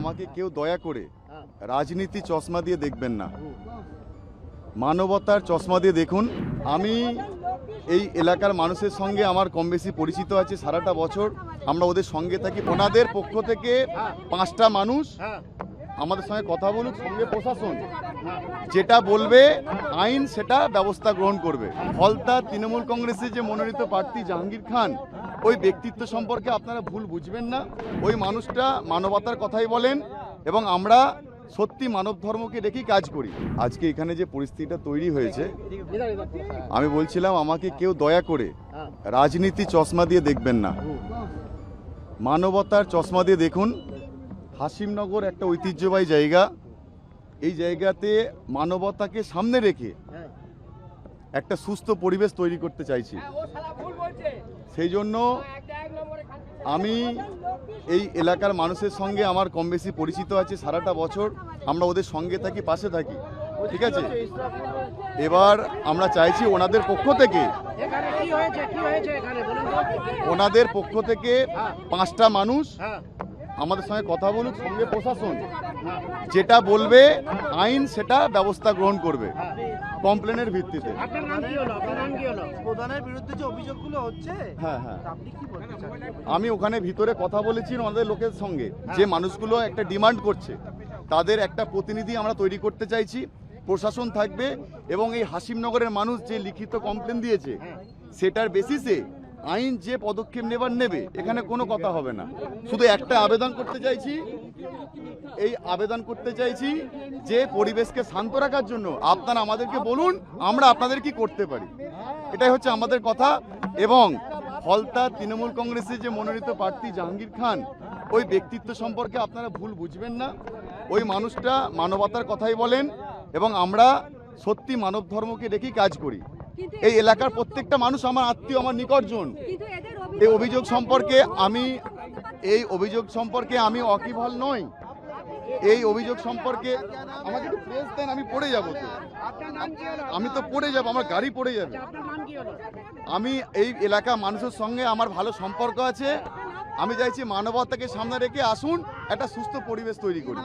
আমাকে কেউ দয়া করে রাজনীতি চশমা দিয়ে দেখবেন না, মানবতার চশমা দিয়ে দেখুন। আমি এই এলাকার মানুষের সঙ্গে আমার কম বেশি পরিচিত আছে, সারাটা বছর আমরা ওদের সঙ্গে থাকি। ওনাদের পক্ষ থেকে 5টা মানুষ আমাদের সঙ্গে কথা বলুক, সঙ্গে প্রশাসন যেটা বলবে আইন সেটা ব্যবস্থা গ্রহণ করবে। ফলতা তৃণমূল কংগ্রেসের যে মনোনীত প্রার্থী জাহাঙ্গীর খান, ওই ব্যক্তিত্ব সম্পর্কে আপনারা ভুল বুঝবেন না। ওই মানুষটা মানবতার কথাই বলেন এবং আমরা সত্যি মানব ধর্মকে রেখেই কাজ করি। আজকে এখানে যে পরিস্থিতিটা তৈরি হয়েছে, আমি বলছিলাম আমাকে কেউ দয়া করে রাজনীতি চশমা দিয়ে দেখবেন না, মানবতার চশমা দিয়ে দেখুন। হাসিমনগর একটা ঐতিহ্যবাহী জায়গা, এই জায়গাতে মানবতাকে সামনে রেখে একটা সুস্থ পরিবেশ তৈরি করতে চাইছি। সেই জন্য আমি এই এলাকার মানুষের সঙ্গে আমার কম বেশি পরিচিত আছে, সারাটা বছর আমরা ওদের সঙ্গে থাকি, পাশে থাকি, ঠিক আছে। এবার আমরা চাইছি ওনাদের পক্ষ থেকে 5টা মানুষ আমাদের সঙ্গে কথা বলুক, সঙ্গে প্রশাসন যেটা বলবে আইন সেটা ব্যবস্থা গ্রহণ করবে কমপ্লেনের ভিত্তিতে। প্রধানের বিরুদ্ধে যে অভিযোগগুলো হচ্ছে, হ্যাঁ, আপনি কি বলতে চান? আমি ওখানে ভিতরে কথা বলেছি আমাদের লোকের সঙ্গে, যে মানুষগুলো একটা ডিমান্ড করছে তাদের একটা প্রতিনিধি আমরা তৈরি করতে চাইছি, প্রশাসন থাকবে এবং এই হাসিমনগরের মানুষ যে লিখিত কমপ্লেন দিয়েছে সেটার বেসিসে আইন যে পদক্ষেপ নেবে, এখানে কোনো কথা হবে না। শুধু একটা আবেদন করতে চাইছি, যে পরিবেশকে শান্ত রাখার জন্য আপনারা আমাদেরকে বলুন আমরা আপনাদের কি করতে পারি, এটাই হচ্ছে আমাদের কথা। এবং ফলতা তৃণমূল কংগ্রেসের যে মনোনীত প্রার্থী জাহাঙ্গীর খান, ওই ব্যক্তিত্ব সম্পর্কে আপনারা ভুল বুঝবেন না। ওই মানুষটা মানবতার কথাই বলেন এবং আমরা সত্যি মানব ধর্মকে রেখেই কাজ করি। এই এলাকার প্রত্যেকটা মানুষ আমার আত্মীয়, আমার নিকটজন। এই অভিযোগ সম্পর্কে আমি ওয়াকিবহাল নই। এই অভিযোগ সম্পর্কে আমাকে একটু প্রেস দেন, আমি পড়ে যাবো তো, আমি তো পড়ে যাবো, আমার গাড়ি পড়ে যাবে। আমি এই এলাকা মানুষের সঙ্গে আমার ভালো সম্পর্ক আছে, আমি চাইছি মানবতাকে সামনে রেখে আসুন, একটা সুস্থ পরিবেশ তৈরি করি।